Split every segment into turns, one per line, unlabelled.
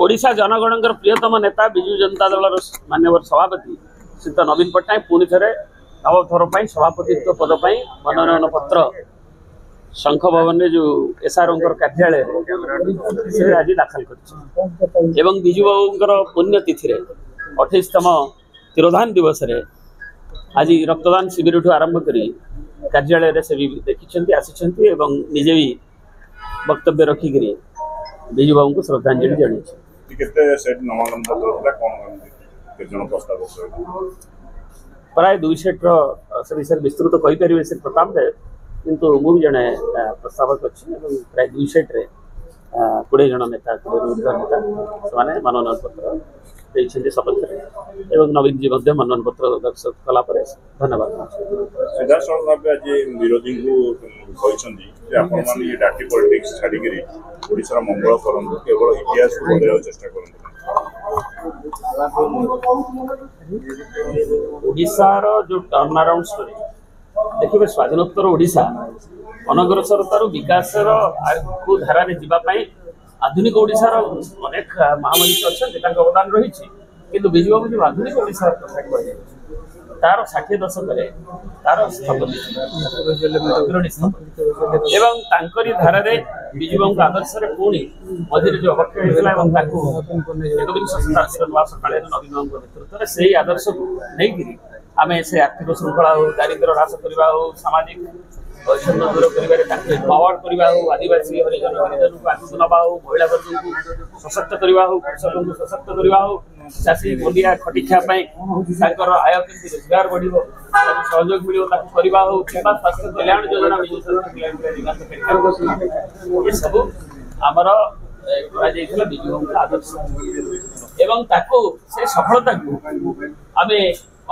ओडिशा जनगणर प्रियतम नेता विजु जनता दल माननीय सभापति श्रीत नवीन पट्टनायक पुणी थे नवथर सभापतित्व पद पर मनोनयन पत्र शंख भवन में जो एसआरओ कार्यालय से आज दाखल कर विजु बाबूर पुण्यतिथि 28तम तिरोधान दिवस रे आज रक्तदान शिविर आरंभ कर कार्यालय से भी देखी आसी निजे भी वक्तव्य रखिक विजु बाबू को श्रद्धांजलि जन प्राय 2 सेट से विषय विस्तृत कहीपर से प्रताप दे किंतु मुझे जड़े प्रस्तावक अच्छी प्राय 2 सेट 20 जन नेता 20 नेता से मनोनयन पत्र देते सपक्ष एवं नवीन जी मनोनयन पत्र दर्शक कलापर धन्यवाद
सीधासल भाव आज विरोधी डाटी पॉलिटिक्स छाड़ी ओडिशा मंगल करूँ केवल इतिहास को बदल चेष्टा करूँ
ओडिशार जो टर्न अराउंड स्टोरी देखिए स्वाधीनोत्तर ओडिशा अनग्रसरतार विकास को धारा जावाई आधुनिक ओडिशार अनेक महामनीषी अच्छा अवदान रही किंतु विजु बाबू जो आधुनिक ओडिशा कथा कह तार 60 दशक तार स्थपति एवं तांकरी धारा विजु बाबू आदर्श पुणी मझे जो अवक्षय होता एकविंश शताब्दी नवा सकाल नवीन बाबू नेतृत्व से आदर्श को नहीं आम से आर्थिक श्रृंखला हो दारिद्र्य ह्रास करवा हो सामाजिक वैषम्य दूर कर पावर करवा हो आदिवासी हरिजन हरिजन को आगू नवा हो महिला वर्ग को सशक्त करवा हो कृषक को सशक्त करवा हो चाषी बंदिया खटिखापी आय केमती रोजगार बढ़ सहयोग मिले करवा हो कि स्वास्थ्य कल्याण योजना ये सब आमर विजु बाबू आदर्श एवं से सफलता को आम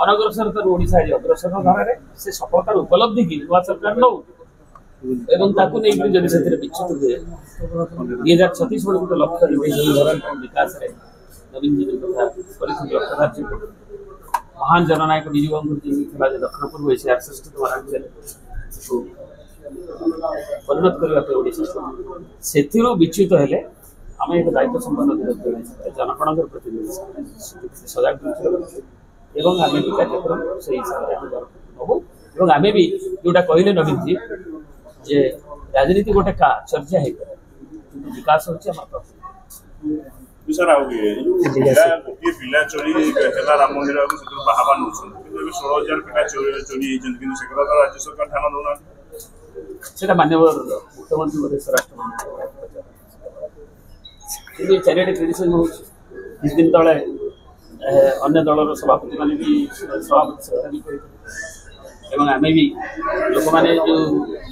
अनग्रसरतार ओडिशा अग्रसर धारा से सफलतार उपलब्धि की नुआ सरकार नौ एवं नहीं से विच्युत हुए 2036 बेलू तो लक्ष्य विकास नवीन जी लक्ष्य महान जननायक विजु बाबू दक्षिण पूर्व एशियार श्रेष्ठतम राज्य परिणत करने ओडिशा से विच्युत हेले आम एक दायित्व संपन्न जनगणर प्रति सजग एवं आम भी कार्यक्रम से हिसाब से नबू आम भी जोटा कहले नवीन जी जे राजनीति गोटे का चर्चा है विकास होची
पिला चोरी राम मंदिर बाहर 16,000 पिला चोरी राज्य सरकार ध्यान दौना
से माननीय मुख्यमंत्री राष्ट्रमंत्री चारिटे क्रिटिसिजम हो दिन तले अन्य दलर सभापति मैंने भी सभापति एवं आम भी लोक मैंने जो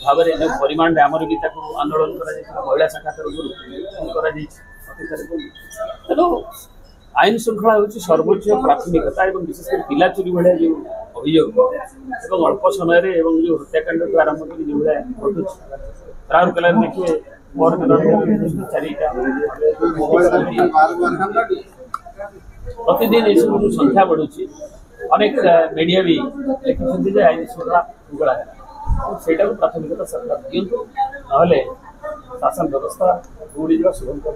भाव में परिमाण आमर भी आंदोलन कर महिला शाखा तरफ तेणु आईन श्रृंखला हूँ सर्वोच्च प्राथमिकता और विशेषकर पिला चोरी भाया जो अभियोग अल्प समय जो हत्याकांड को आरंभ कर जो भाया घटू राउरकेला देखिए प्रतिदिन ये सब संख्या बढ़ुची अनेक मीडिया भी लिखिं आईन श्रृंखला उगड़ा से प्राथमिकता सरकार दिंतु ना शासन व्यवस्था बुड़ी जा शुभंकर